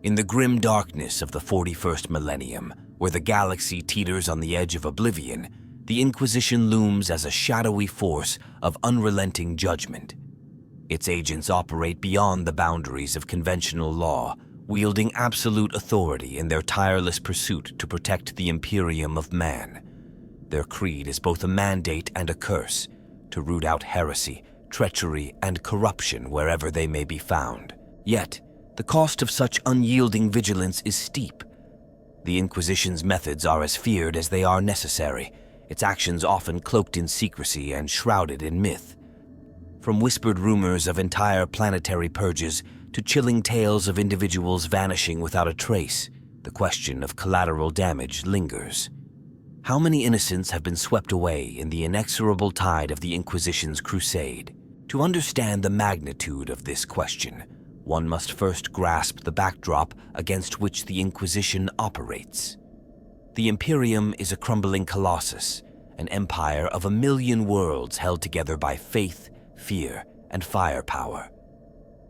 In the grim darkness of the 41st millennium, where the galaxy teeters on the edge of oblivion, the Inquisition looms as a shadowy force of unrelenting judgment. Its agents operate beyond the boundaries of conventional law, wielding absolute authority in their tireless pursuit to protect the Imperium of man. Their creed is both a mandate and a curse, to root out heresy, treachery, and corruption wherever they may be found. Yet, the cost of such unyielding vigilance is steep. The Inquisition's methods are as feared as they are necessary, its actions often cloaked in secrecy and shrouded in myth. From whispered rumors of entire planetary purges to chilling tales of individuals vanishing without a trace, the question of collateral damage lingers. How many innocents have been swept away in the inexorable tide of the Inquisition's crusade? To understand the magnitude of this question, one must first grasp the backdrop against which the Inquisition operates. The Imperium is a crumbling colossus, an empire of 1,000,000 worlds held together by faith, fear, and firepower.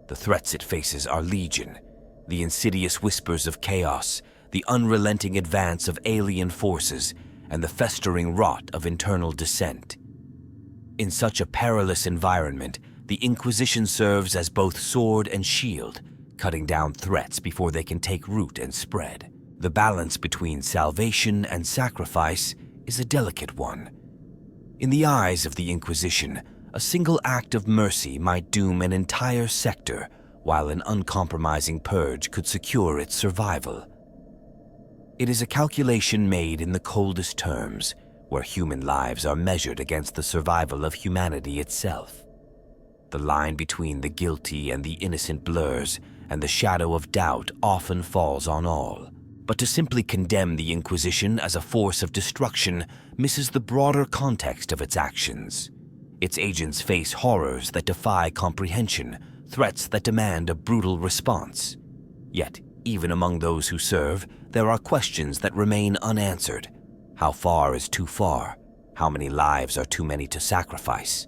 The threats it faces are legion, the insidious whispers of chaos, the unrelenting advance of alien forces, and the festering rot of internal dissent. In such a perilous environment, the Inquisition serves as both sword and shield, cutting down threats before they can take root and spread. The balance between salvation and sacrifice is a delicate one. In the eyes of the Inquisition, a single act of mercy might doom an entire sector, while an uncompromising purge could secure its survival. It is a calculation made in the coldest terms, where human lives are measured against the survival of humanity itself. The line between the guilty and the innocent blurs, and the shadow of doubt often falls on all. But to simply condemn the Inquisition as a force of destruction misses the broader context of its actions. Its agents face horrors that defy comprehension, threats that demand a brutal response. Yet, even among those who serve, there are questions that remain unanswered. How far is too far? How many lives are too many to sacrifice?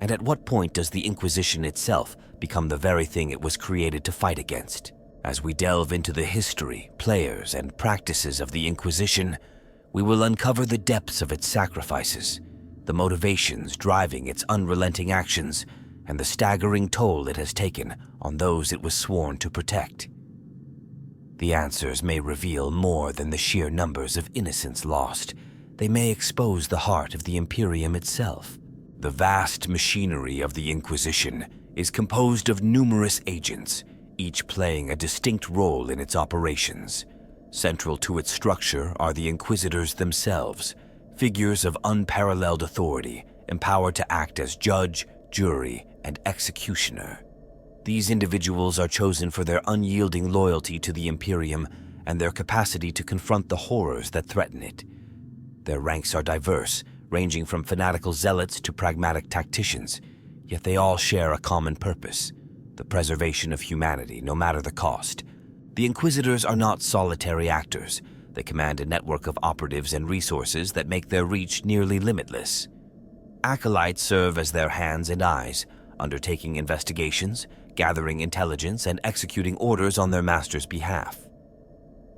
And at what point does the Inquisition itself become the very thing it was created to fight against? As we delve into the history, players, and practices of the Inquisition, we will uncover the depths of its sacrifices, the motivations driving its unrelenting actions, and the staggering toll it has taken on those it was sworn to protect. The answers may reveal more than the sheer numbers of innocents lost. They may expose the heart of the Imperium itself. The vast machinery of the Inquisition is composed of numerous agents, each playing a distinct role in its operations. Central to its structure are the Inquisitors themselves, figures of unparalleled authority, empowered to act as judge, jury, and executioner. These individuals are chosen for their unyielding loyalty to the Imperium and their capacity to confront the horrors that threaten it. Their ranks are diverse, ranging from fanatical zealots to pragmatic tacticians, yet they all share a common purpose: the preservation of humanity, no matter the cost. The Inquisitors are not solitary actors. They command a network of operatives and resources that make their reach nearly limitless. Acolytes serve as their hands and eyes, undertaking investigations, gathering intelligence, and executing orders on their master's behalf.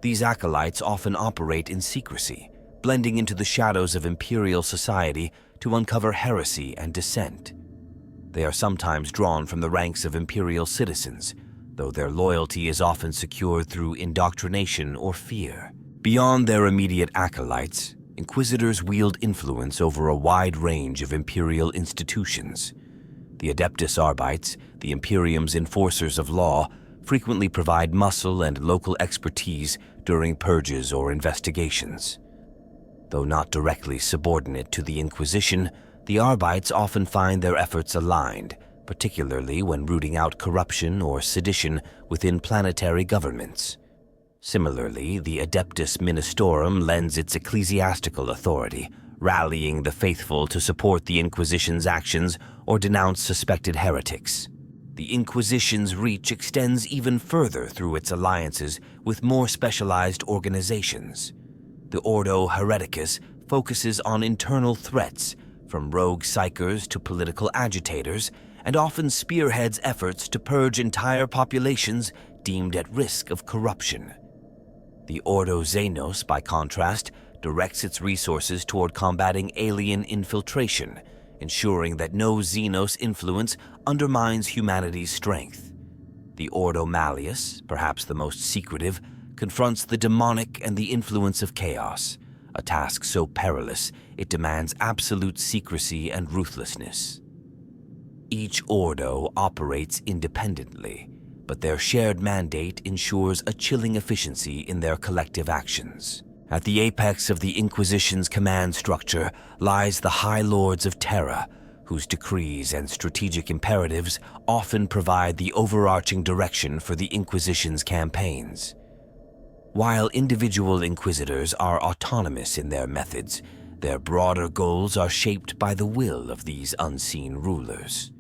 These acolytes often operate in secrecy, blending into the shadows of imperial society to uncover heresy and dissent. They are sometimes drawn from the ranks of imperial citizens, though their loyalty is often secured through indoctrination or fear. Beyond their immediate acolytes, Inquisitors wield influence over a wide range of imperial institutions. The Adeptus Arbites, the Imperium's enforcers of law, frequently provide muscle and local expertise during purges or investigations. Though not directly subordinate to the Inquisition, the Arbites often find their efforts aligned, particularly when rooting out corruption or sedition within planetary governments. Similarly, the Adeptus Ministorum lends its ecclesiastical authority, rallying the faithful to support the Inquisition's actions or denounce suspected heretics. The Inquisition's reach extends even further through its alliances with more specialized organizations. The Ordo Hereticus focuses on internal threats, from rogue psychers to political agitators, and often spearheads efforts to purge entire populations deemed at risk of corruption. The Ordo Xenos, by contrast, directs its resources toward combating alien infiltration, ensuring that no Xenos influence undermines humanity's strength. The Ordo Malleus, perhaps the most secretive, confronts the demonic and the influence of chaos, a task so perilous it demands absolute secrecy and ruthlessness. Each Ordo operates independently, but their shared mandate ensures a chilling efficiency in their collective actions. At the apex of the Inquisition's command structure lies the High Lords of Terra, whose decrees and strategic imperatives often provide the overarching direction for the Inquisition's campaigns. While individual Inquisitors are autonomous in their methods, their broader goals are shaped by the will of these unseen rulers.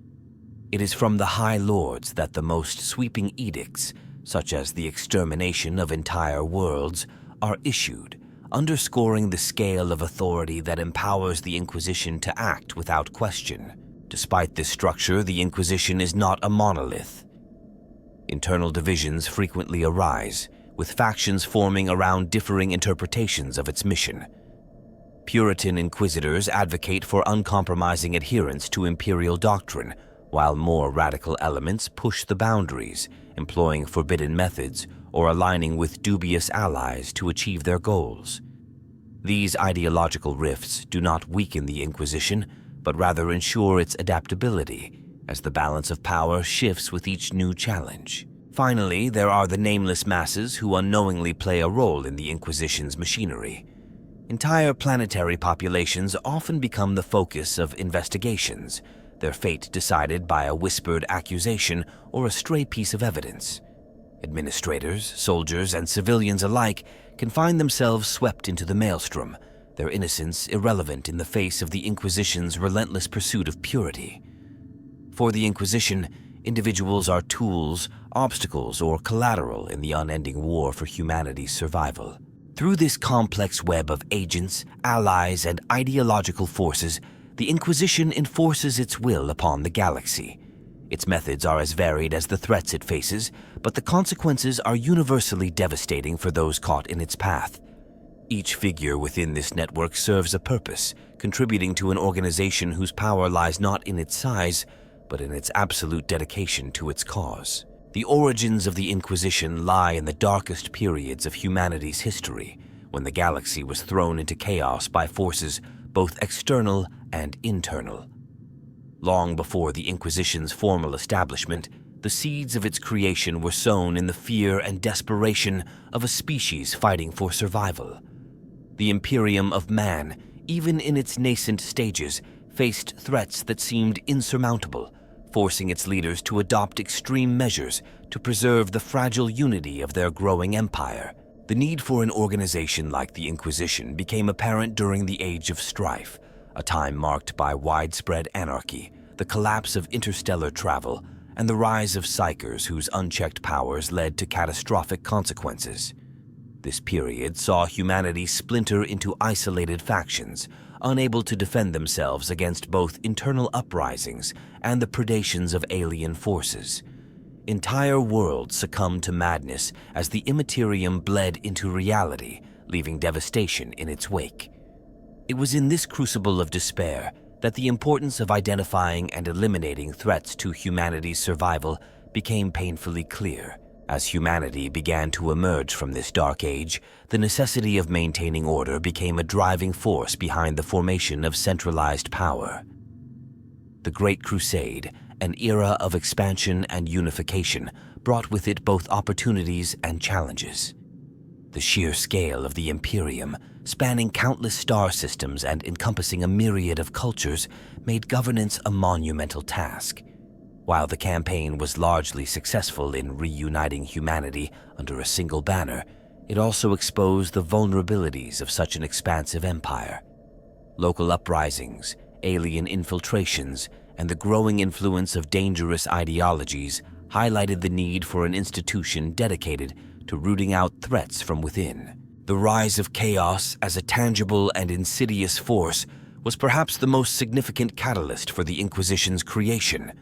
It is from the High Lords that the most sweeping edicts, such as the extermination of entire worlds, are issued, underscoring the scale of authority that empowers the Inquisition to act without question. Despite this structure, the Inquisition is not a monolith. Internal divisions frequently arise, with factions forming around differing interpretations of its mission. Puritan Inquisitors advocate for uncompromising adherence to imperial doctrine, while more radical elements push the boundaries, employing forbidden methods or aligning with dubious allies to achieve their goals. These ideological rifts do not weaken the Inquisition, but rather ensure its adaptability as the balance of power shifts with each new challenge. Finally, there are the nameless masses who unknowingly play a role in the Inquisition's machinery. Entire planetary populations often become the focus of investigations, their fate decided by a whispered accusation or a stray piece of evidence. Administrators, soldiers, and civilians alike can find themselves swept into the maelstrom, their innocence irrelevant in the face of the Inquisition's relentless pursuit of purity. For the Inquisition, individuals are tools, obstacles, or collateral in the unending war for humanity's survival. Through this complex web of agents, allies, and ideological forces, the Inquisition enforces its will upon the galaxy. Its methods are as varied as the threats it faces, but the consequences are universally devastating for those caught in its path. Each figure within this network serves a purpose, contributing to an organization whose power lies not in its size, but in its absolute dedication to its cause. The origins of the Inquisition lie in the darkest periods of humanity's history, when the galaxy was thrown into chaos by forces both external and internal. Long before the Inquisition's formal establishment, the seeds of its creation were sown in the fear and desperation of a species fighting for survival. The Imperium of man, even in its nascent stages, faced threats that seemed insurmountable, forcing its leaders to adopt extreme measures to preserve the fragile unity of their growing empire. The need for an organization like the Inquisition became apparent during the Age of Strife, a time marked by widespread anarchy, the collapse of interstellar travel, and the rise of psychers whose unchecked powers led to catastrophic consequences. This period saw humanity splinter into isolated factions, unable to defend themselves against both internal uprisings and the predations of alien forces. Entire worlds succumbed to madness as the Immaterium bled into reality, leaving devastation in its wake. It was in this crucible of despair that the importance of identifying and eliminating threats to humanity's survival became painfully clear. As humanity began to emerge from this dark age, the necessity of maintaining order became a driving force behind the formation of centralized power. The Great Crusade, an era of expansion and unification, brought with it both opportunities and challenges. The sheer scale of the Imperium, spanning countless star systems and encompassing a myriad of cultures, made governance a monumental task. While the campaign was largely successful in reuniting humanity under a single banner, it also exposed the vulnerabilities of such an expansive empire. Local uprisings, alien infiltrations, and the growing influence of dangerous ideologies highlighted the need for an institution dedicated to rooting out threats from within. The rise of chaos as a tangible and insidious force was perhaps the most significant catalyst for the Inquisition's creation.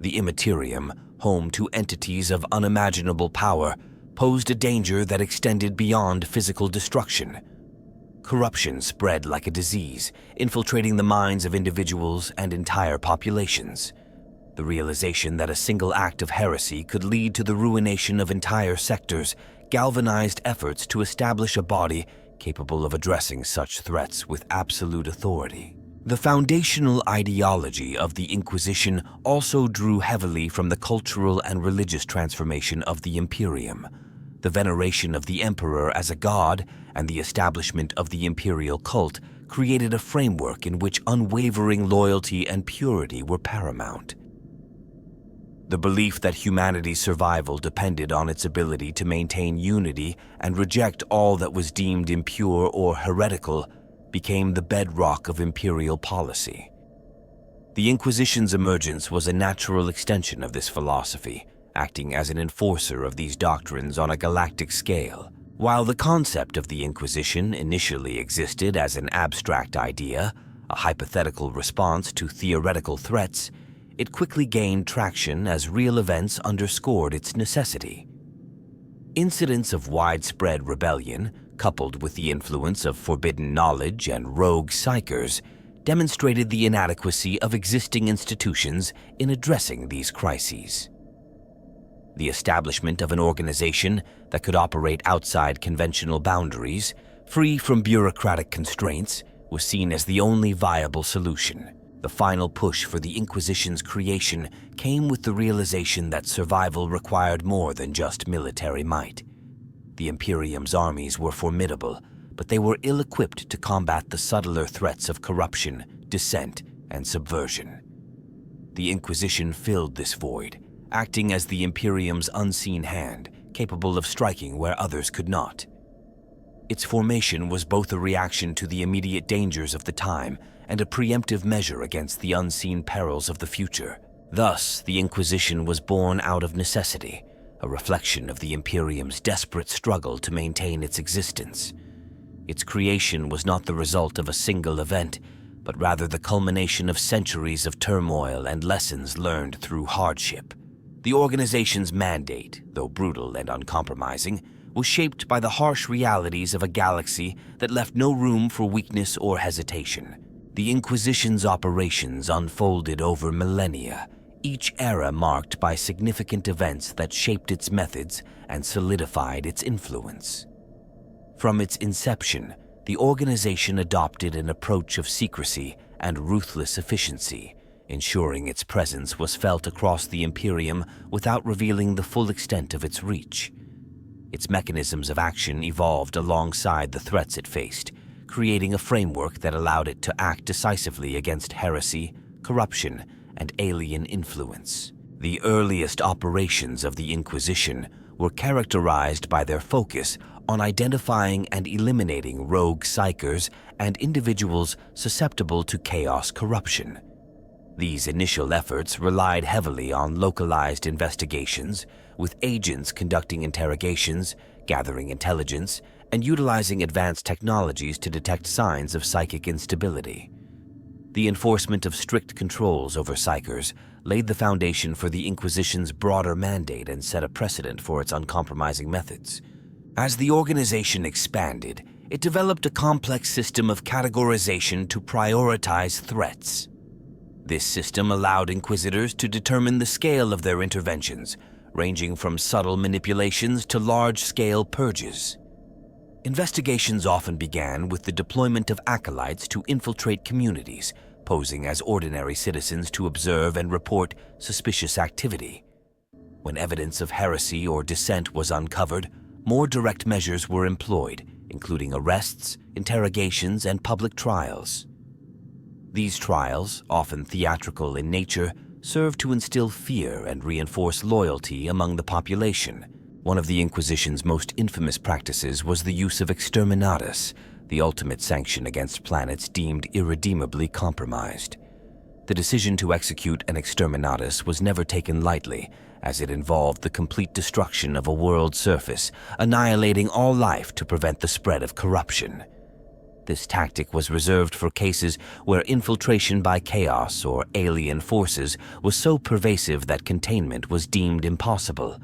The Imperium, home to entities of unimaginable power, posed a danger that extended beyond physical destruction. Corruption spread like a disease, infiltrating the minds of individuals and entire populations. The realization that a single act of heresy could lead to the ruination of entire sectors galvanized efforts to establish a body capable of addressing such threats with absolute authority. The foundational ideology of the Inquisition also drew heavily from the cultural and religious transformation of the Imperium. The veneration of the Emperor as a god and the establishment of the imperial cult created a framework in which unwavering loyalty and purity were paramount. The belief that humanity's survival depended on its ability to maintain unity and reject all that was deemed impure or heretical became the bedrock of imperial policy. The Inquisition's emergence was a natural extension of this philosophy, acting as an enforcer of these doctrines on a galactic scale. While the concept of the Inquisition initially existed as an abstract idea, a hypothetical response to theoretical threats, it quickly gained traction as real events underscored its necessity. Incidents of widespread rebellion, coupled with the influence of forbidden knowledge and rogue psychers, demonstrated the inadequacy of existing institutions in addressing these crises. The establishment of an organization that could operate outside conventional boundaries, free from bureaucratic constraints, was seen as the only viable solution. The final push for the Inquisition's creation came with the realization that survival required more than just military might. The Imperium's armies were formidable, but they were ill-equipped to combat the subtler threats of corruption, dissent, and subversion. The Inquisition filled this void, acting as the Imperium's unseen hand, capable of striking where others could not. Its formation was both a reaction to the immediate dangers of the time and a preemptive measure against the unseen perils of the future. Thus, the Inquisition was born out of necessity, a reflection of the Imperium's desperate struggle to maintain its existence. Its creation was not the result of a single event, but rather the culmination of centuries of turmoil and lessons learned through hardship. The organization's mandate, though brutal and uncompromising, was shaped by the harsh realities of a galaxy that left no room for weakness or hesitation. The Inquisition's operations unfolded over millennia, each era marked by significant events that shaped its methods and solidified its influence. From its inception, the organization adopted an approach of secrecy and ruthless efficiency, ensuring its presence was felt across the Imperium without revealing the full extent of its reach. Its mechanisms of action evolved alongside the threats it faced, creating a framework that allowed it to act decisively against heresy, corruption, and alien influence. The earliest operations of the Inquisition were characterized by their focus on identifying and eliminating rogue psychers and individuals susceptible to chaos corruption. These initial efforts relied heavily on localized investigations, with agents conducting interrogations, gathering intelligence, and utilizing advanced technologies to detect signs of psychic instability. The enforcement of strict controls over psychers laid the foundation for the Inquisition's broader mandate and set a precedent for its uncompromising methods. As the organization expanded, it developed a complex system of categorization to prioritize threats. This system allowed inquisitors to determine the scale of their interventions, ranging from subtle manipulations to large-scale purges. Investigations often began with the deployment of acolytes to infiltrate communities, posing as ordinary citizens to observe and report suspicious activity. When evidence of heresy or dissent was uncovered, more direct measures were employed, including arrests, interrogations, and public trials. These trials, often theatrical in nature, served to instill fear and reinforce loyalty among the population. One of the Inquisition's most infamous practices was the use of exterminatus, the ultimate sanction against planets deemed irredeemably compromised. The decision to execute an exterminatus was never taken lightly, as it involved the complete destruction of a world surface, annihilating all life to prevent the spread of corruption. This tactic was reserved for cases where infiltration by chaos or alien forces was so pervasive that containment was deemed impossible.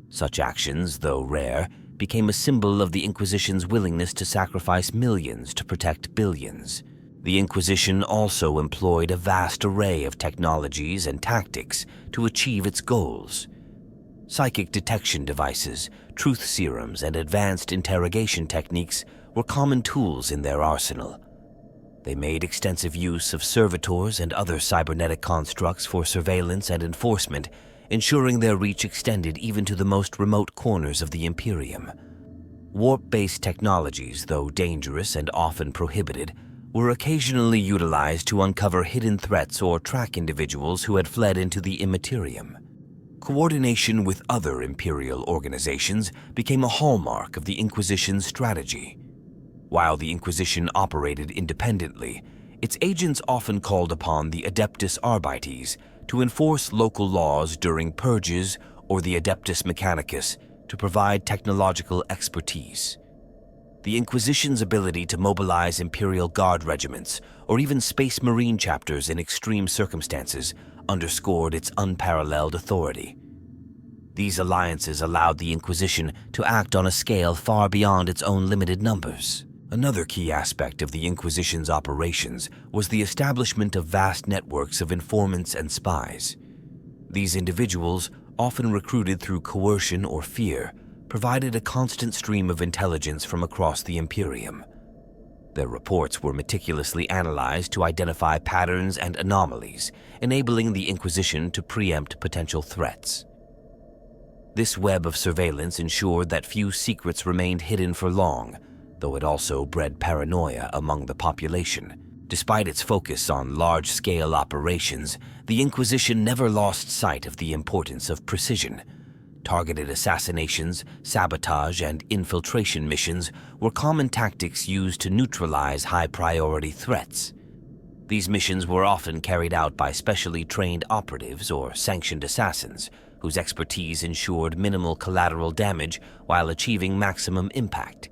Such actions, though rare, became a symbol of the Inquisition's willingness to sacrifice millions to protect billions. The Inquisition also employed a vast array of technologies and tactics to achieve its goals. Psychic detection devices, truth serums, and advanced interrogation techniques were common tools in their arsenal. They made extensive use of servitors and other cybernetic constructs for surveillance and enforcement, ensuring their reach extended even to the most remote corners of the Imperium. Warp-based technologies, though dangerous and often prohibited, were occasionally utilized to uncover hidden threats or track individuals who had fled into the Immaterium. Coordination with other Imperial organizations became a hallmark of the Inquisition's strategy. While the Inquisition operated independently, its agents often called upon the Adeptus Arbites to enforce local laws during purges or the Adeptus Mechanicus to provide technological expertise. The Inquisition's ability to mobilize Imperial Guard regiments or even Space Marine chapters in extreme circumstances underscored its unparalleled authority. These alliances allowed the Inquisition to act on a scale far beyond its own limited numbers. Another key aspect of the Inquisition's operations was the establishment of vast networks of informants and spies. These individuals, often recruited through coercion or fear, provided a constant stream of intelligence from across the Imperium. Their reports were meticulously analyzed to identify patterns and anomalies, enabling the Inquisition to preempt potential threats. This web of surveillance ensured that few secrets remained hidden for long, though it also bred paranoia among the population. Despite its focus on large-scale operations, the Inquisition never lost sight of the importance of precision. Targeted assassinations, sabotage, and infiltration missions were common tactics used to neutralize high-priority threats. These missions were often carried out by specially trained operatives or sanctioned assassins, whose expertise ensured minimal collateral damage while achieving maximum impact.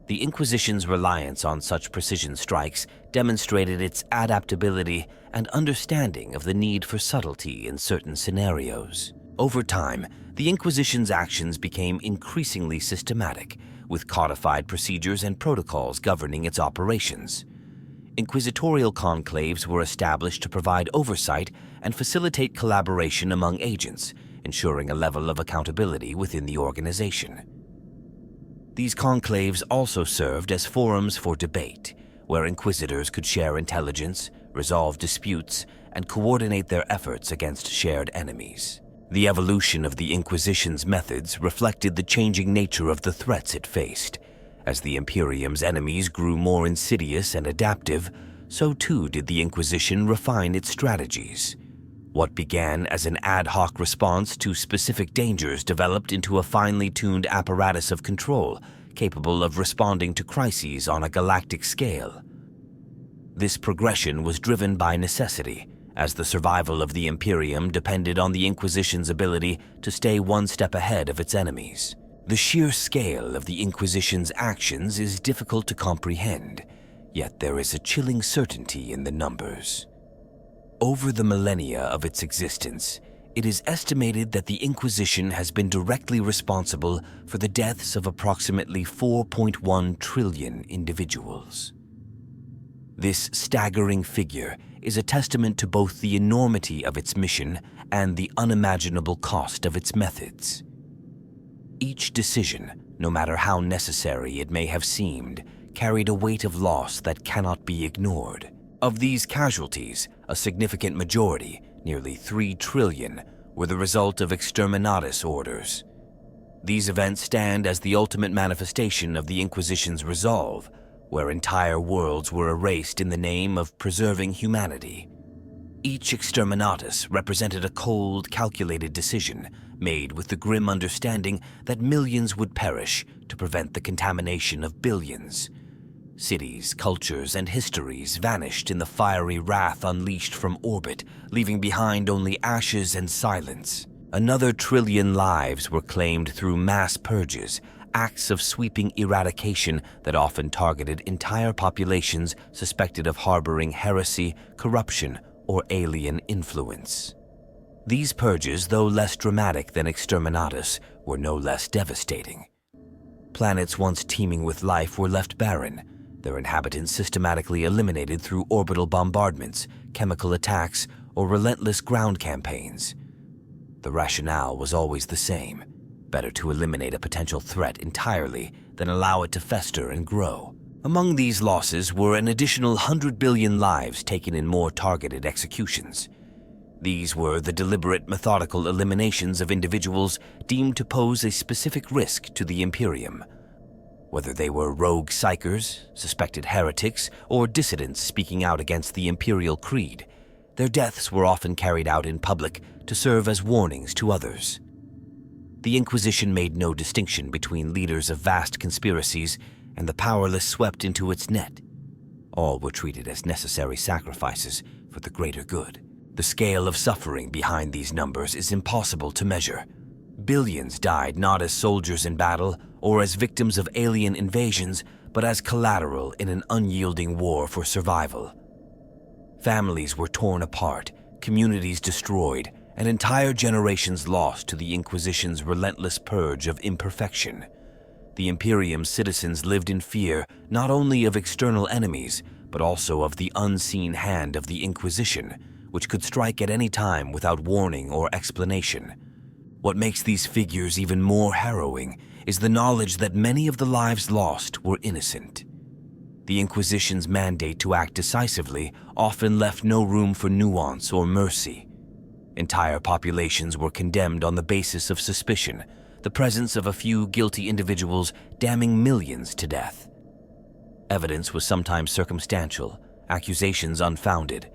The Inquisition's reliance on such precision strikes demonstrated its adaptability and understanding of the need for subtlety in certain scenarios. Over time, the Inquisition's actions became increasingly systematic, with codified procedures and protocols governing its operations. Inquisitorial conclaves were established to provide oversight and facilitate collaboration among agents, ensuring a level of accountability within the organization. These conclaves also served as forums for debate, where inquisitors could share intelligence, resolve disputes, and coordinate their efforts against shared enemies. The evolution of the Inquisition's methods reflected the changing nature of the threats it faced. As the Imperium's enemies grew more insidious and adaptive, so too did the Inquisition refine its strategies. What began as an ad hoc response to specific dangers developed into a finely tuned apparatus of control, capable of responding to crises on a galactic scale. This progression was driven by necessity, as the survival of the Imperium depended on the Inquisition's ability to stay one step ahead of its enemies. The sheer scale of the Inquisition's actions is difficult to comprehend, yet there is a chilling certainty in the numbers. Over the millennia of its existence, it is estimated that the Inquisition has been directly responsible for the deaths of approximately 4.1 trillion individuals. This staggering figure is a testament to both the enormity of its mission and the unimaginable cost of its methods. Each decision, no matter how necessary it may have seemed, carried a weight of loss that cannot be ignored. Of these casualties, a significant majority, nearly 3 trillion, were the result of exterminatus orders. These events stand as the ultimate manifestation of the Inquisition's resolve, where entire worlds were erased in the name of preserving humanity. Each exterminatus represented a cold, calculated decision made with the grim understanding that millions would perish to prevent the contamination of billions. Cities, cultures, and histories vanished in the fiery wrath unleashed from orbit, leaving behind only ashes and silence. Another 1 trillion lives were claimed through mass purges, acts of sweeping eradication that often targeted entire populations suspected of harboring heresy, corruption, or alien influence. These purges, though less dramatic than exterminatus, were no less devastating. Planets once teeming with life were left barren, their inhabitants systematically eliminated through orbital bombardments, chemical attacks, or relentless ground campaigns. The rationale was always the same: better to eliminate a potential threat entirely than allow it to fester and grow. Among these losses were an additional 100 billion lives taken in more targeted executions. These were the deliberate, methodical eliminations of individuals deemed to pose a specific risk to the Imperium. Whether they were rogue psychers, suspected heretics, or dissidents speaking out against the Imperial creed, their deaths were often carried out in public to serve as warnings to others. The Inquisition made no distinction between leaders of vast conspiracies and the powerless swept into its net. All were treated as necessary sacrifices for the greater good. The scale of suffering behind these numbers is impossible to measure. Billions died not as soldiers in battle or as victims of alien invasions, but as collateral in an unyielding war for survival. Families were torn apart, communities destroyed, and entire generations lost to the Inquisition's relentless purge of imperfection. The Imperium's citizens lived in fear not only of external enemies, but also of the unseen hand of the Inquisition, which could strike at any time without warning or explanation. What makes these figures even more harrowing is the knowledge that many of the lives lost were innocent. The Inquisition's mandate to act decisively often left no room for nuance or mercy. Entire populations were condemned on the basis of suspicion, the presence of a few guilty individuals damning millions to death. Evidence was sometimes circumstantial, accusations unfounded,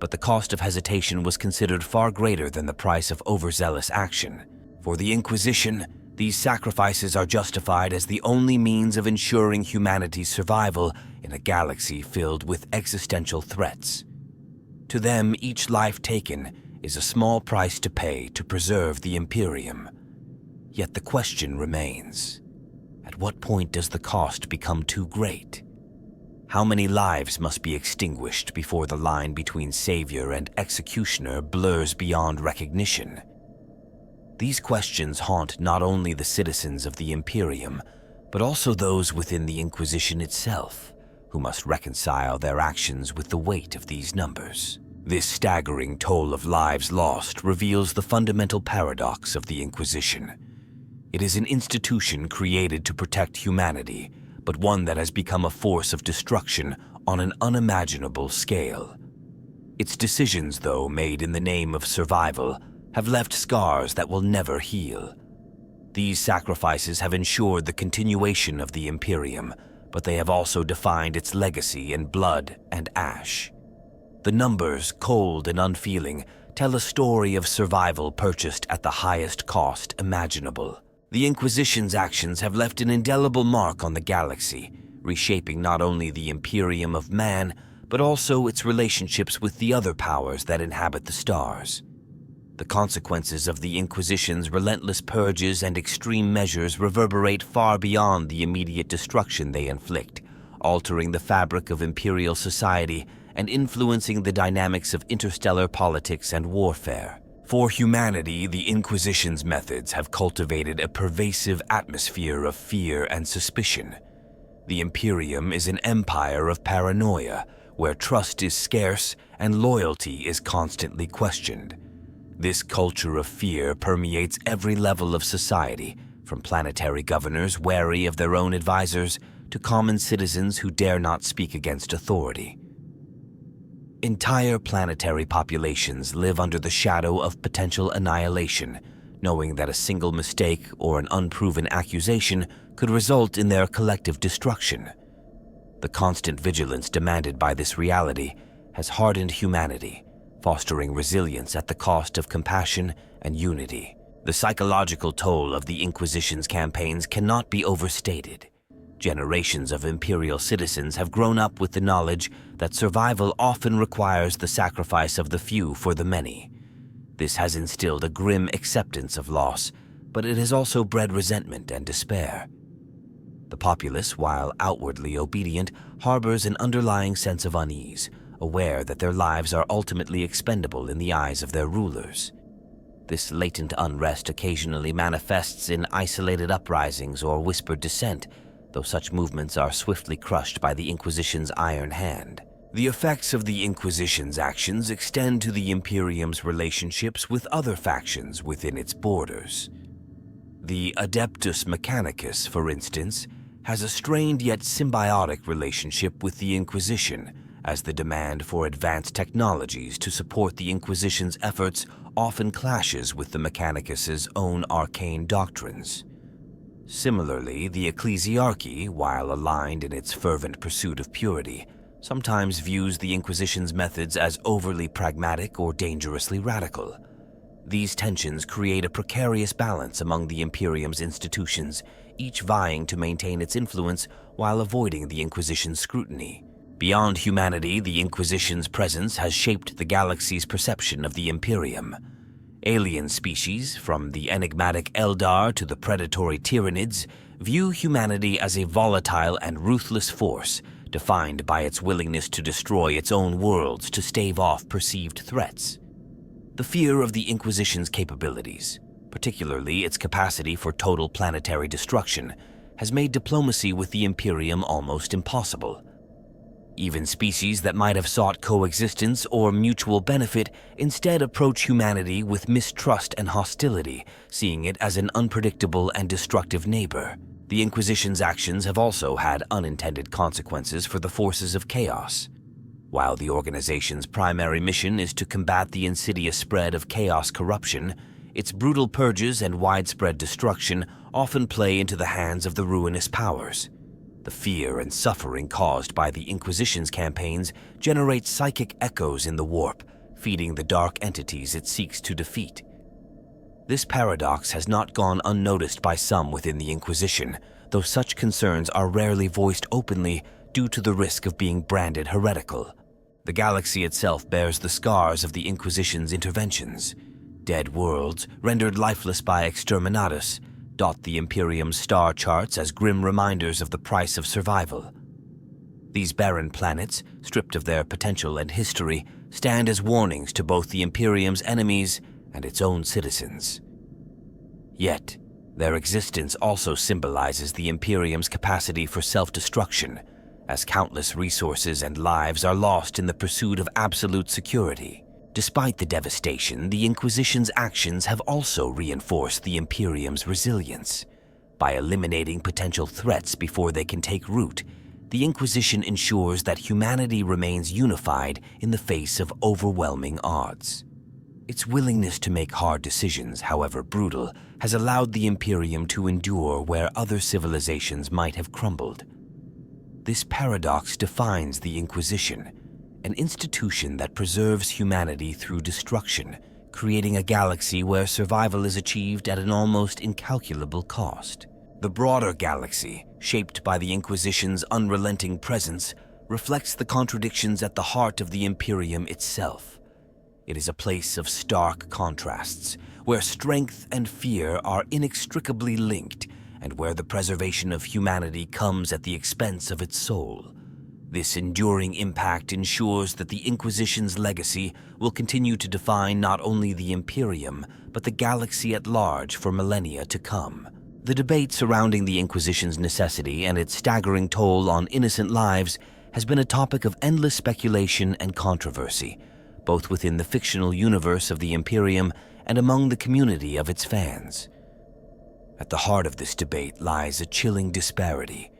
but the cost of hesitation was considered far greater than the price of overzealous action. For the Inquisition, these sacrifices are justified as the only means of ensuring humanity's survival in a galaxy filled with existential threats. To them, each life taken is a small price to pay to preserve the Imperium. Yet the question remains: at what point does the cost become too great? How many lives must be extinguished before the line between savior and executioner blurs beyond recognition? These questions haunt not only the citizens of the Imperium, but also those within the Inquisition itself, who must reconcile their actions with the weight of these numbers. This staggering toll of lives lost reveals the fundamental paradox of the Inquisition. It is an institution created to protect humanity, but one that has become a force of destruction on an unimaginable scale. Its decisions, though made in the name of survival, have left scars that will never heal. These sacrifices have ensured the continuation of the Imperium, but they have also defined its legacy in blood and ash. The numbers, cold and unfeeling, tell a story of survival purchased at the highest cost imaginable. The Inquisition's actions have left an indelible mark on the galaxy, reshaping not only the Imperium of man, but also its relationships with the other powers that inhabit the stars. The consequences of the Inquisition's relentless purges and extreme measures reverberate far beyond the immediate destruction they inflict, altering the fabric of imperial society and influencing the dynamics of interstellar politics and warfare. For humanity, the Inquisition's methods have cultivated a pervasive atmosphere of fear and suspicion. The Imperium is an empire of paranoia, where trust is scarce and loyalty is constantly questioned. This culture of fear permeates every level of society, from planetary governors wary of their own advisors to common citizens who dare not speak against authority. Entire planetary populations live under the shadow of potential annihilation, knowing that a single mistake or an unproven accusation could result in their collective destruction. The constant vigilance demanded by this reality has hardened humanity, fostering resilience at the cost of compassion and unity. The psychological toll of the Inquisition's campaigns cannot be overstated. Generations of Imperial citizens have grown up with the knowledge that survival often requires the sacrifice of the few for the many. This has instilled a grim acceptance of loss, but it has also bred resentment and despair. The populace, while outwardly obedient, harbors an underlying sense of unease, aware that their lives are ultimately expendable in the eyes of their rulers. This latent unrest occasionally manifests in isolated uprisings or whispered dissent, though such movements are swiftly crushed by the Inquisition's iron hand. The effects of the Inquisition's actions extend to the Imperium's relationships with other factions within its borders. The Adeptus Mechanicus, for instance, has a strained yet symbiotic relationship with the Inquisition, as the demand for advanced technologies to support the Inquisition's efforts often clashes with the Mechanicus' own arcane doctrines. Similarly, the Ecclesiarchy, while aligned in its fervent pursuit of purity, sometimes views the Inquisition's methods as overly pragmatic or dangerously radical. These tensions create a precarious balance among the Imperium's institutions, each vying to maintain its influence while avoiding the Inquisition's scrutiny. Beyond humanity, the Inquisition's presence has shaped the galaxy's perception of the Imperium. Alien species, from the enigmatic Eldar to the predatory Tyranids, view humanity as a volatile and ruthless force, defined by its willingness to destroy its own worlds to stave off perceived threats. The fear of the Inquisition's capabilities, particularly its capacity for total planetary destruction, has made diplomacy with the Imperium almost impossible. Even species that might have sought coexistence or mutual benefit instead approach humanity with mistrust and hostility, seeing it as an unpredictable and destructive neighbor. The Inquisition's actions have also had unintended consequences for the forces of chaos. While the organization's primary mission is to combat the insidious spread of chaos corruption, its brutal purges and widespread destruction often play into the hands of the ruinous powers. The fear and suffering caused by the Inquisition's campaigns generate psychic echoes in the warp, feeding the dark entities it seeks to defeat. This paradox has not gone unnoticed by some within the Inquisition, though such concerns are rarely voiced openly due to the risk of being branded heretical. The galaxy itself bears the scars of the Inquisition's interventions. Dead worlds, rendered lifeless by exterminatus, dot the Imperium's star charts as grim reminders of the price of survival. These barren planets, stripped of their potential and history, stand as warnings to both the Imperium's enemies and its own citizens. Yet, their existence also symbolizes the Imperium's capacity for self-destruction, as countless resources and lives are lost in the pursuit of absolute security. Despite the devastation, the Inquisition's actions have also reinforced the Imperium's resilience. By eliminating potential threats before they can take root, the Inquisition ensures that humanity remains unified in the face of overwhelming odds. Its willingness to make hard decisions, however brutal, has allowed the Imperium to endure where other civilizations might have crumbled. This paradox defines the Inquisition, an institution that preserves humanity through destruction, creating a galaxy where survival is achieved at an almost incalculable cost. The broader galaxy, shaped by the Inquisition's unrelenting presence, reflects the contradictions at the heart of the Imperium itself. It is a place of stark contrasts, where strength and fear are inextricably linked, and where the preservation of humanity comes at the expense of its soul. This enduring impact ensures that the Inquisition's legacy will continue to define not only the Imperium, but the galaxy at large for millennia to come. The debate surrounding the Inquisition's necessity and its staggering toll on innocent lives has been a topic of endless speculation and controversy, both within the fictional universe of the Imperium and among the community of its fans. At the heart of this debate lies a chilling disparity.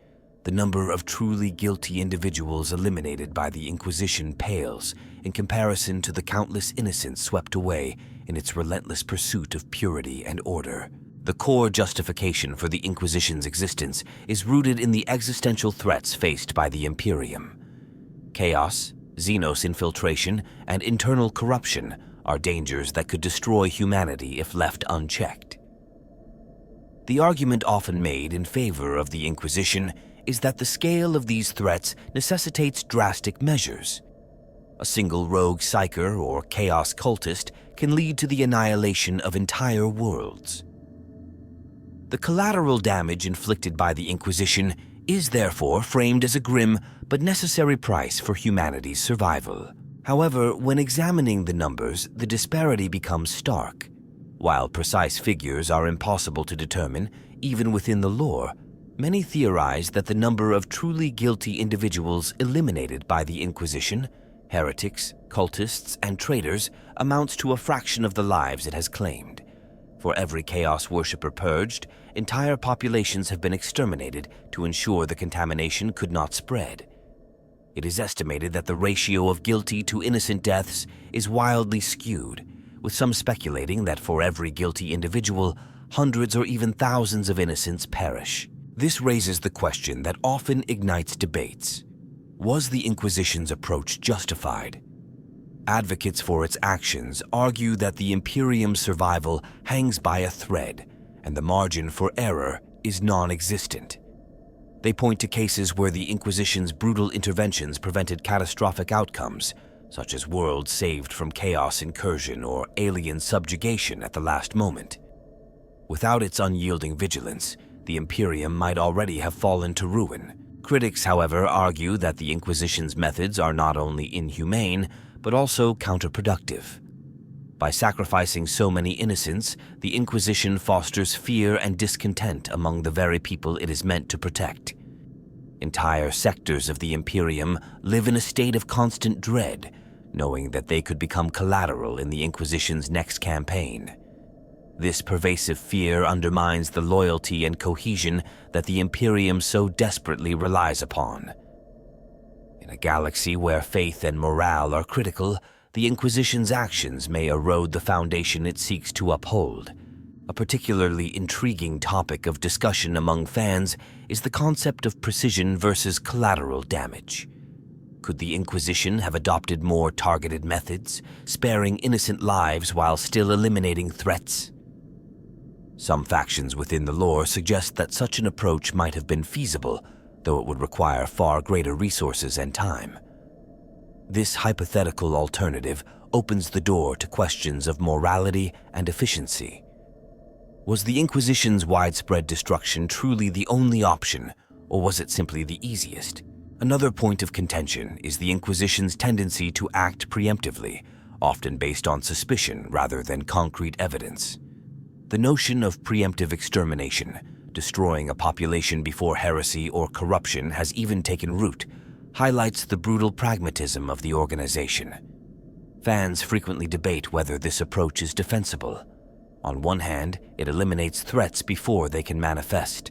The number of truly guilty individuals eliminated by the Inquisition pales in comparison to the countless innocents swept away in its relentless pursuit of purity and order. The core justification for the Inquisition's existence is rooted in the existential threats faced by the Imperium. Chaos, Xenos infiltration, and internal corruption are dangers that could destroy humanity if left unchecked. The argument often made in favor of the Inquisition is that the scale of these threats necessitates drastic measures. A single rogue psyker or chaos cultist can lead to the annihilation of entire worlds. The collateral damage inflicted by the Inquisition is therefore framed as a grim but necessary price for humanity's survival. However, when examining the numbers, the disparity becomes stark. While precise figures are impossible to determine, even within the lore, many theorize that the number of truly guilty individuals eliminated by the Inquisition, heretics, cultists, and traitors, amounts to a fraction of the lives it has claimed. For every Chaos worshipper purged, entire populations have been exterminated to ensure the contamination could not spread. It is estimated that the ratio of guilty to innocent deaths is wildly skewed, with some speculating that for every guilty individual, hundreds or even thousands of innocents perish. This raises the question that often ignites debates. Was the Inquisition's approach justified? Advocates for its actions argue that the Imperium's survival hangs by a thread, and the margin for error is non-existent. They point to cases where the Inquisition's brutal interventions prevented catastrophic outcomes, such as worlds saved from chaos incursion or alien subjugation at the last moment. Without its unyielding vigilance, the Imperium might already have fallen to ruin. Critics, however, argue that the Inquisition's methods are not only inhumane, but also counterproductive. By sacrificing so many innocents, the Inquisition fosters fear and discontent among the very people it is meant to protect. Entire sectors of the Imperium live in a state of constant dread, knowing that they could become collateral in the Inquisition's next campaign. This pervasive fear undermines the loyalty and cohesion that the Imperium so desperately relies upon. In a galaxy where faith and morale are critical, the Inquisition's actions may erode the foundation it seeks to uphold. A particularly intriguing topic of discussion among fans is the concept of precision versus collateral damage. Could the Inquisition have adopted more targeted methods, sparing innocent lives while still eliminating threats? Some factions within the lore suggest that such an approach might have been feasible, though it would require far greater resources and time. This hypothetical alternative opens the door to questions of morality and efficiency. Was the Inquisition's widespread destruction truly the only option, or was it simply the easiest? Another point of contention is the Inquisition's tendency to act preemptively, often based on suspicion rather than concrete evidence. The notion of preemptive extermination, destroying a population before heresy or corruption has even taken root, highlights the brutal pragmatism of the organization. Fans frequently debate whether this approach is defensible. On one hand, it eliminates threats before they can manifest.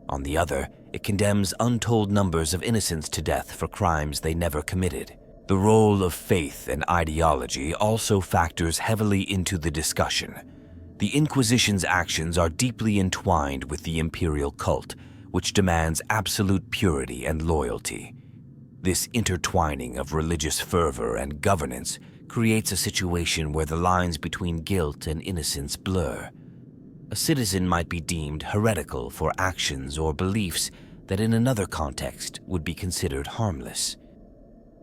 On the other, it condemns untold numbers of innocents to death for crimes they never committed. The role of faith and ideology also factors heavily into the discussion. The Inquisition's actions are deeply entwined with the imperial cult, which demands absolute purity and loyalty. This intertwining of religious fervor and governance creates a situation where the lines between guilt and innocence blur. A citizen might be deemed heretical for actions or beliefs that in another context would be considered harmless.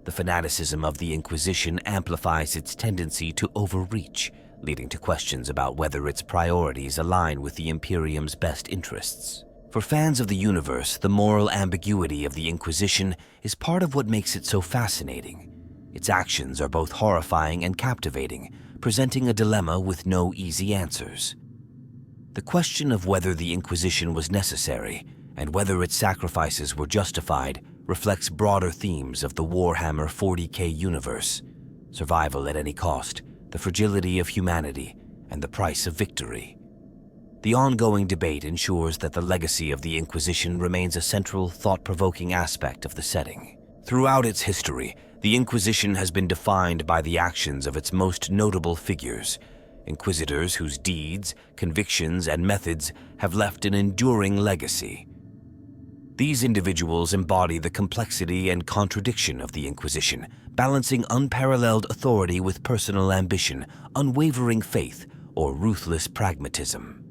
The fanaticism of the Inquisition amplifies its tendency to overreach, leading to questions about whether its priorities align with the Imperium's best interests. For fans of the universe, the moral ambiguity of the Inquisition is part of what makes it so fascinating. Its actions are both horrifying and captivating, presenting a dilemma with no easy answers. The question of whether the Inquisition was necessary and whether its sacrifices were justified reflects broader themes of the Warhammer 40K universe: survival at any cost, the fragility of humanity, and the price of victory. The ongoing debate ensures that the legacy of the Inquisition remains a central, thought-provoking aspect of the setting. Throughout its history, the Inquisition has been defined by the actions of its most notable figures, inquisitors whose deeds, convictions, and methods have left an enduring legacy. These individuals embody the complexity and contradiction of the Inquisition, balancing unparalleled authority with personal ambition, unwavering faith, or ruthless pragmatism.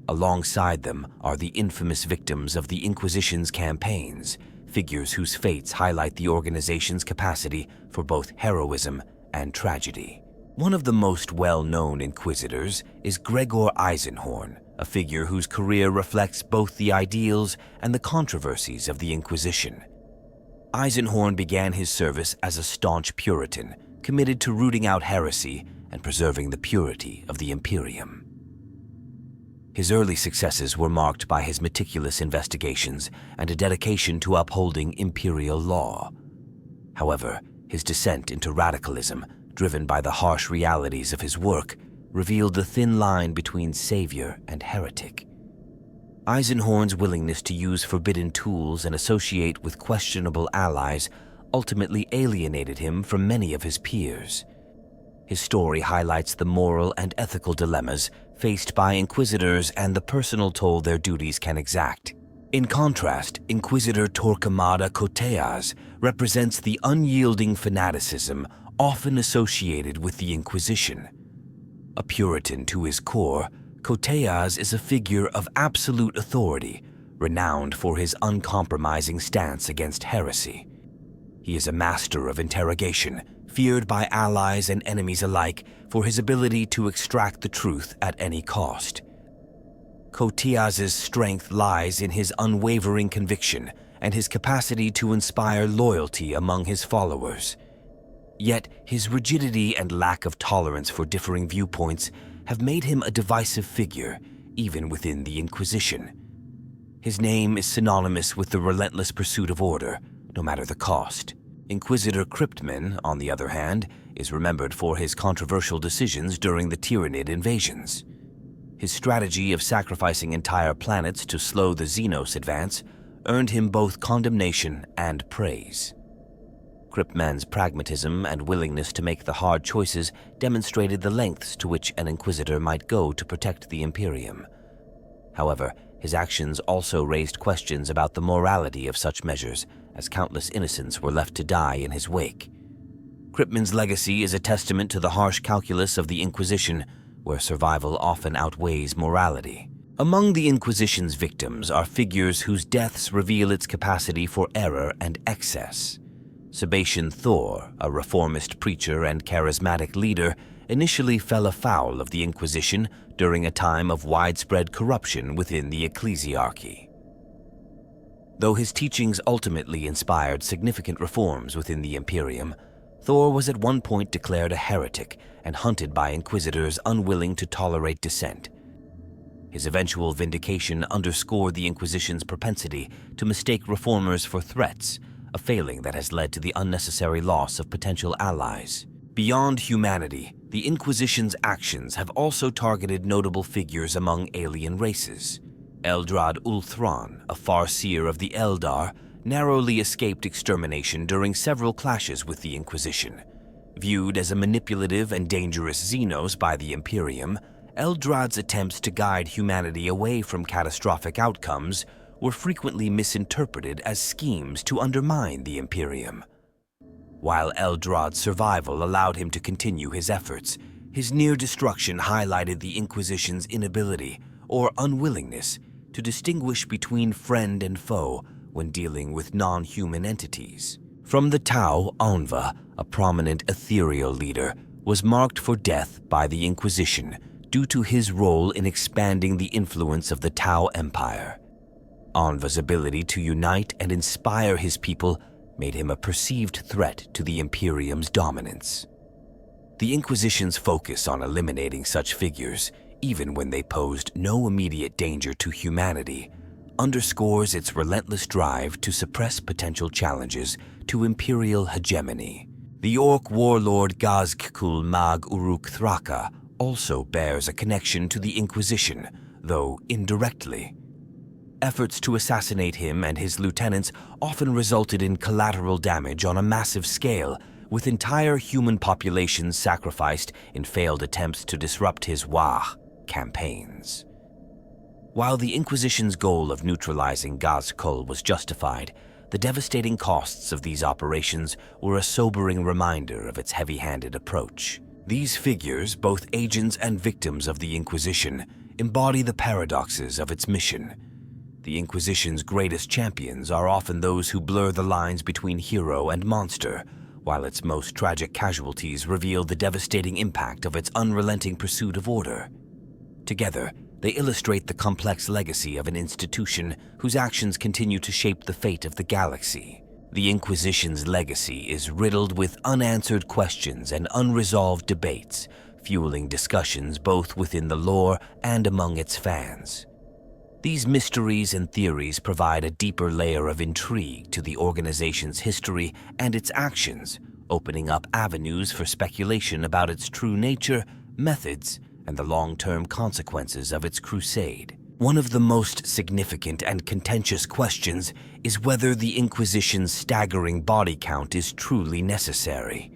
Alongside them are the infamous victims of the Inquisition's campaigns, figures whose fates highlight the organization's capacity for both heroism and tragedy. One of the most well-known inquisitors is Gregor Eisenhorn, a figure whose career reflects both the ideals and the controversies of the Inquisition. Eisenhorn began his service as a staunch Puritan, committed to rooting out heresy and preserving the purity of the Imperium. His early successes were marked by his meticulous investigations and a dedication to upholding imperial law. However, his descent into radicalism, driven by the harsh realities of his work, revealed the thin line between savior and heretic. Eisenhorn's willingness to use forbidden tools and associate with questionable allies ultimately alienated him from many of his peers. His story highlights the moral and ethical dilemmas faced by inquisitors and the personal toll their duties can exact. In contrast, Inquisitor Torquemada Coteas represents the unyielding fanaticism often associated with the Inquisition. A Puritan to his core, Coteas is a figure of absolute authority, renowned for his uncompromising stance against heresy. He is a master of interrogation, feared by allies and enemies alike for his ability to extract the truth at any cost. Coteas's strength lies in his unwavering conviction and his capacity to inspire loyalty among his followers. Yet, his rigidity and lack of tolerance for differing viewpoints have made him a divisive figure, even within the Inquisition. His name is synonymous with the relentless pursuit of order, no matter the cost. Inquisitor Cryptman, on the other hand, is remembered for his controversial decisions during the Tyranid invasions. His strategy of sacrificing entire planets to slow the Xenos advance earned him both condemnation and praise. Cryptman's pragmatism and willingness to make the hard choices demonstrated the lengths to which an Inquisitor might go to protect the Imperium. However, his actions also raised questions about the morality of such measures, as countless innocents were left to die in his wake. Cryptman's legacy is a testament to the harsh calculus of the Inquisition, where survival often outweighs morality. Among the Inquisition's victims are figures whose deaths reveal its capacity for error and excess. Sebastian Thor, a reformist preacher and charismatic leader, initially fell afoul of the Inquisition during a time of widespread corruption within the ecclesiarchy. Though his teachings ultimately inspired significant reforms within the Imperium, Thor was at one point declared a heretic and hunted by inquisitors unwilling to tolerate dissent. His eventual vindication underscored the Inquisition's propensity to mistake reformers for threats, a failing that has led to the unnecessary loss of potential allies. Beyond humanity, the Inquisition's actions have also targeted notable figures among alien races. Eldrad Ulthron, a farseer of the Eldar, narrowly escaped extermination during several clashes with the Inquisition. Viewed as a manipulative and dangerous Xenos by the Imperium, Eldrad's attempts to guide humanity away from catastrophic outcomes were frequently misinterpreted as schemes to undermine the Imperium. While Eldrad's survival allowed him to continue his efforts, his near destruction highlighted the Inquisition's inability, or unwillingness, to distinguish between friend and foe when dealing with non-human entities. From the Tau, Anva, a prominent ethereal leader, was marked for death by the Inquisition due to his role in expanding the influence of the Tau Empire. Anva's ability to unite and inspire his people made him a perceived threat to the Imperium's dominance. The Inquisition's focus on eliminating such figures, even when they posed no immediate danger to humanity, underscores its relentless drive to suppress potential challenges to imperial hegemony. The Orc warlord Gazk'kul Mag Uruk Thraka also bears a connection to the Inquisition, though indirectly. Efforts to assassinate him and his lieutenants often resulted in collateral damage on a massive scale, with entire human populations sacrificed in failed attempts to disrupt his Wah campaigns. While the Inquisition's goal of neutralizing Gazkul was justified, the devastating costs of these operations were a sobering reminder of its heavy-handed approach. These figures, both agents and victims of the Inquisition, embody the paradoxes of its mission. The Inquisition's greatest champions are often those who blur the lines between hero and monster, while its most tragic casualties reveal the devastating impact of its unrelenting pursuit of order. Together, They illustrate the complex legacy of an institution whose actions continue to shape the fate of the galaxy. The Inquisition's legacy is riddled with unanswered questions and unresolved debates, fueling discussions both within the lore and among its fans. These mysteries and theories provide a deeper layer of intrigue to the organization's history and its actions, opening up avenues for speculation about its true nature, methods, and the long-term consequences of its crusade. One of the most significant and contentious questions is whether the Inquisition's staggering body count is truly necessary.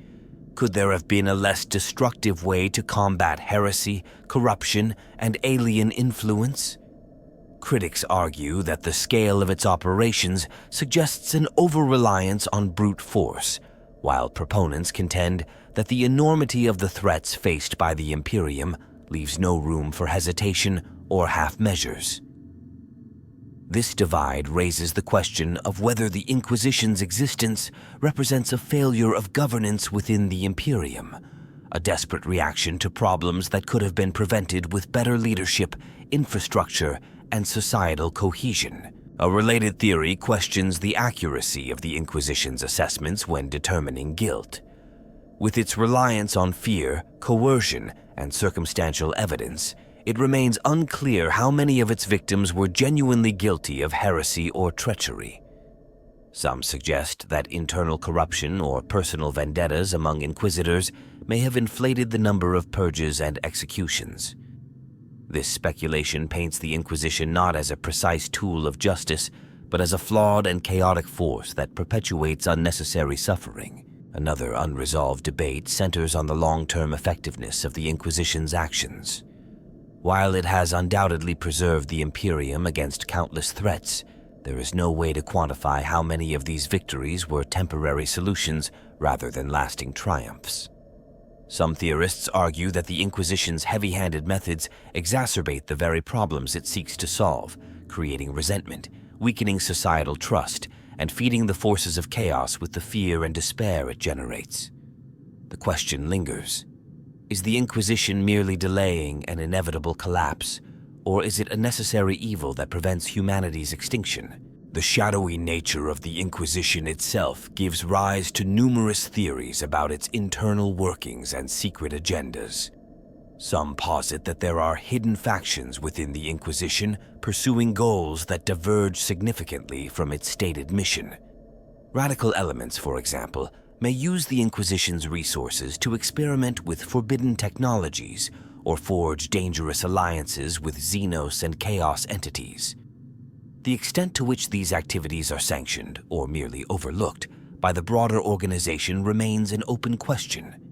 Could there have been a less destructive way to combat heresy, corruption, and alien influence? Critics argue that the scale of its operations suggests an over-reliance on brute force, while proponents contend that the enormity of the threats faced by the Imperium leaves no room for hesitation or half measures. This divide raises the question of whether the Inquisition's existence represents a failure of governance within the Imperium, a desperate reaction to problems that could have been prevented with better leadership, infrastructure, and societal cohesion. A related theory questions the accuracy of the Inquisition's assessments when determining guilt. With its reliance on fear, coercion, and circumstantial evidence, it remains unclear how many of its victims were genuinely guilty of heresy or treachery. Some suggest that internal corruption or personal vendettas among inquisitors may have inflated the number of purges and executions. This speculation paints the Inquisition not as a precise tool of justice, but as a flawed and chaotic force that perpetuates unnecessary suffering. Another unresolved debate centers on the long-term effectiveness of the Inquisition's actions. While it has undoubtedly preserved the Imperium against countless threats, there is no way to quantify how many of these victories were temporary solutions rather than lasting triumphs. Some theorists argue that the Inquisition's heavy-handed methods exacerbate the very problems it seeks to solve, creating resentment, weakening societal trust, and feeding the forces of chaos with the fear and despair it generates. The question lingers. Is the Inquisition merely delaying an inevitable collapse, or is it a necessary evil that prevents humanity's extinction? The shadowy nature of the Inquisition itself gives rise to numerous theories about its internal workings and secret agendas. Some posit that there are hidden factions within the Inquisition pursuing goals that diverge significantly from its stated mission. Radical elements, for example, may use the Inquisition's resources to experiment with forbidden technologies or forge dangerous alliances with Xenos and Chaos entities. The extent to which these activities are sanctioned, or merely overlooked, by the broader organization remains an open question.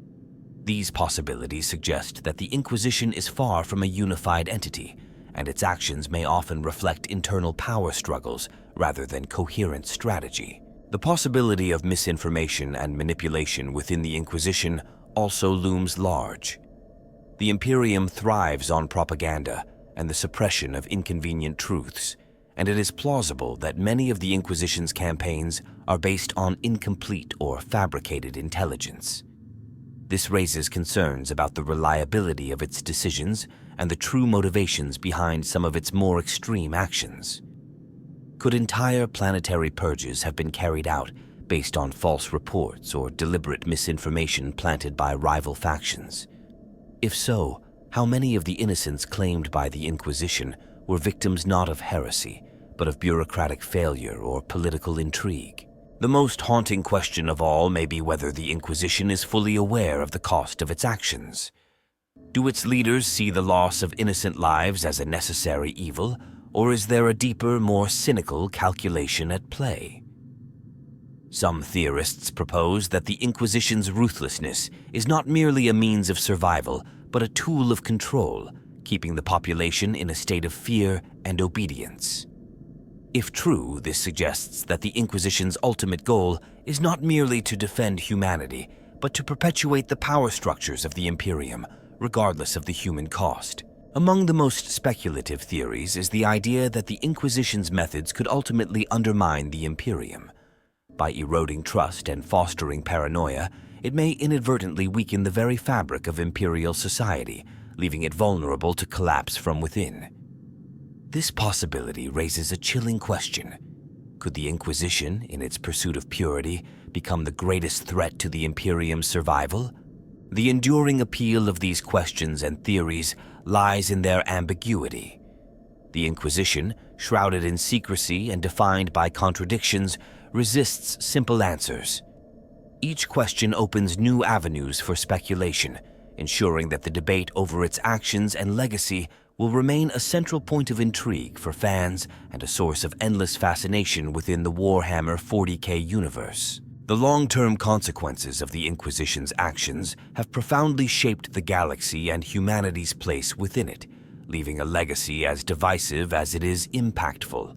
These possibilities suggest that the Inquisition is far from a unified entity, and its actions may often reflect internal power struggles rather than coherent strategy. The possibility of misinformation and manipulation within the Inquisition also looms large. The Imperium thrives on propaganda and the suppression of inconvenient truths, and it is plausible that many of the Inquisition's campaigns are based on incomplete or fabricated intelligence. This raises concerns about the reliability of its decisions and the true motivations behind some of its more extreme actions. Could entire planetary purges have been carried out based on false reports or deliberate misinformation planted by rival factions? If so, how many of the innocents claimed by the Inquisition were victims not of heresy, but of bureaucratic failure or political intrigue? The most haunting question of all may be whether the Inquisition is fully aware of the cost of its actions. Do its leaders see the loss of innocent lives as a necessary evil, or is there a deeper, more cynical calculation at play? Some theorists propose that the Inquisition's ruthlessness is not merely a means of survival, but a tool of control, keeping the population in a state of fear and obedience. If true, this suggests that the Inquisition's ultimate goal is not merely to defend humanity, but to perpetuate the power structures of the Imperium, regardless of the human cost. Among the most speculative theories is the idea that the Inquisition's methods could ultimately undermine the Imperium. By eroding trust and fostering paranoia, it may inadvertently weaken the very fabric of imperial society, leaving it vulnerable to collapse from within. This possibility raises a chilling question. Could the Inquisition, in its pursuit of purity, become the greatest threat to the Imperium's survival? The enduring appeal of these questions and theories lies in their ambiguity. The Inquisition, shrouded in secrecy and defined by contradictions, resists simple answers. Each question opens new avenues for speculation, ensuring that the debate over its actions and legacy will remain a central point of intrigue for fans and a source of endless fascination within the Warhammer 40K universe. The long-term consequences of the Inquisition's actions have profoundly shaped the galaxy and humanity's place within it, leaving a legacy as divisive as it is impactful.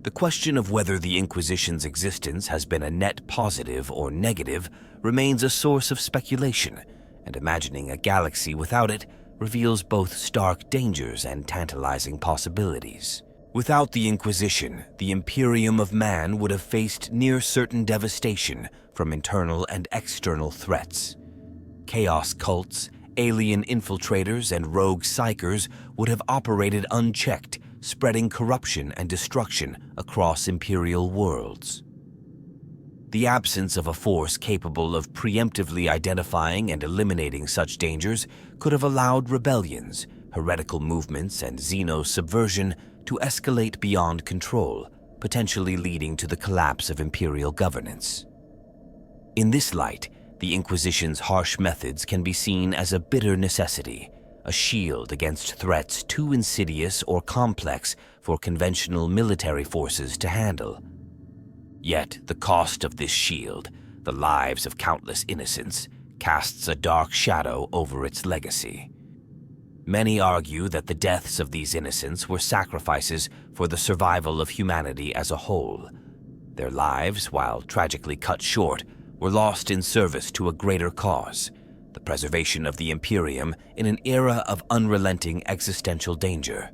The question of whether the Inquisition's existence has been a net positive or negative remains a source of speculation, and imagining a galaxy without it reveals both stark dangers and tantalizing possibilities. Without the Inquisition, the Imperium of Man would have faced near-certain devastation from internal and external threats. Chaos cults, alien infiltrators, and rogue psychers would have operated unchecked, spreading corruption and destruction across Imperial worlds. The absence of a force capable of preemptively identifying and eliminating such dangers could have allowed rebellions, heretical movements, and xeno-subversion to escalate beyond control, potentially leading to the collapse of Imperial governance. In this light, the Inquisition's harsh methods can be seen as a bitter necessity, a shield against threats too insidious or complex for conventional military forces to handle. Yet the cost of this shield, the lives of countless innocents, casts a dark shadow over its legacy. Many argue that the deaths of these innocents were sacrifices for the survival of humanity as a whole. Their lives, while tragically cut short, were lost in service to a greater cause, the preservation of the Imperium in an era of unrelenting existential danger.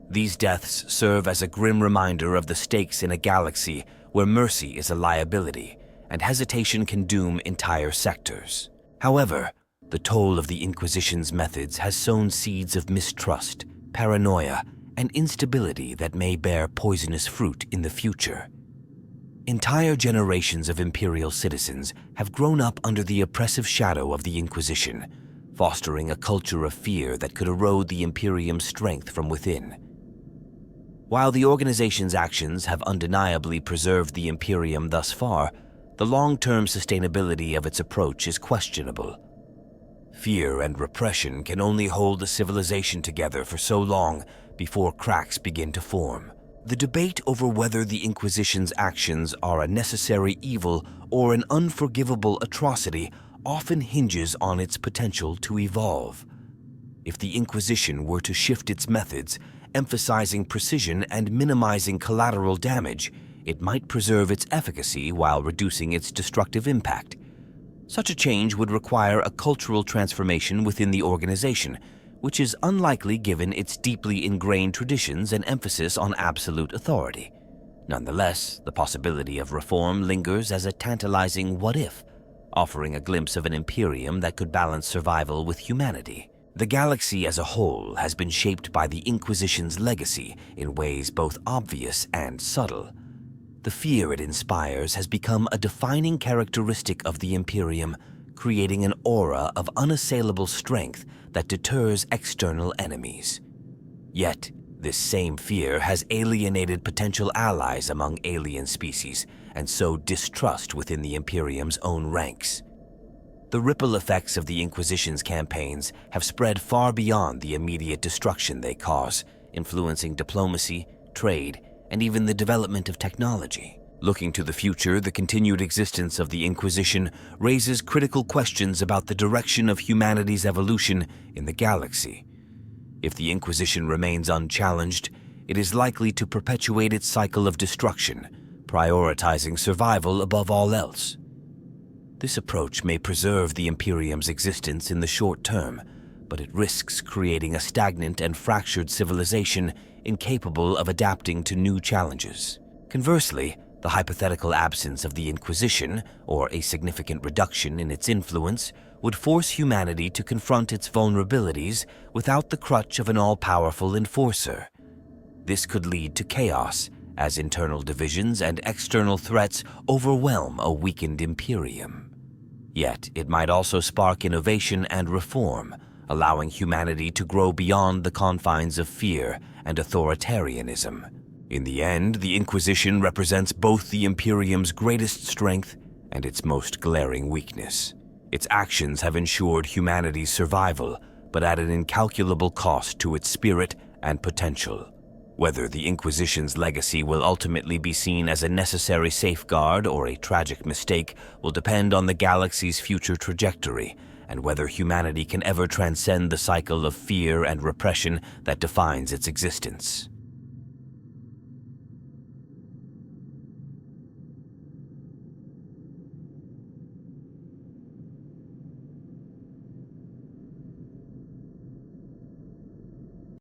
These deaths serve as a grim reminder of the stakes in a galaxy where mercy is a liability and hesitation can doom entire sectors. However, the toll of the Inquisition's methods has sown seeds of mistrust, paranoia, and instability that may bear poisonous fruit in the future. Entire generations of Imperial citizens have grown up under the oppressive shadow of the Inquisition, fostering a culture of fear that could erode the Imperium's strength from within. While the organization's actions have undeniably preserved the Imperium thus far, the long-term sustainability of its approach is questionable. Fear and repression can only hold a civilization together for so long before cracks begin to form. The debate over whether the Inquisition's actions are a necessary evil or an unforgivable atrocity often hinges on its potential to evolve. If the Inquisition were to shift its methods, emphasizing precision and minimizing collateral damage, it might preserve its efficacy while reducing its destructive impact. Such a change would require a cultural transformation within the organization, which is unlikely given its deeply ingrained traditions and emphasis on absolute authority. Nonetheless, the possibility of reform lingers as a tantalizing what-if, offering a glimpse of an Imperium that could balance survival with humanity. The galaxy as a whole has been shaped by the Inquisition's legacy in ways both obvious and subtle. The fear it inspires has become a defining characteristic of the Imperium, creating an aura of unassailable strength that deters external enemies. Yet, this same fear has alienated potential allies among alien species and sowed distrust within the Imperium's own ranks. The ripple effects of the Inquisition's campaigns have spread far beyond the immediate destruction they cause, influencing diplomacy, trade, and even the development of technology. Looking to the future, the continued existence of the Inquisition raises critical questions about the direction of humanity's evolution in the galaxy. If the Inquisition remains unchallenged, it is likely to perpetuate its cycle of destruction, prioritizing survival above all else. This approach may preserve the Imperium's existence in the short term, but it risks creating a stagnant and fractured civilization incapable of adapting to new challenges. Conversely, the hypothetical absence of the Inquisition, or a significant reduction in its influence, would force humanity to confront its vulnerabilities without the crutch of an all-powerful enforcer. This could lead to chaos, as internal divisions and external threats overwhelm a weakened Imperium. Yet, it might also spark innovation and reform, allowing humanity to grow beyond the confines of fear and authoritarianism. In the end, the Inquisition represents both the Imperium's greatest strength and its most glaring weakness. Its actions have ensured humanity's survival, but at an incalculable cost to its spirit and potential. Whether the Inquisition's legacy will ultimately be seen as a necessary safeguard or a tragic mistake will depend on the galaxy's future trajectory, and whether humanity can ever transcend the cycle of fear and repression that defines its existence.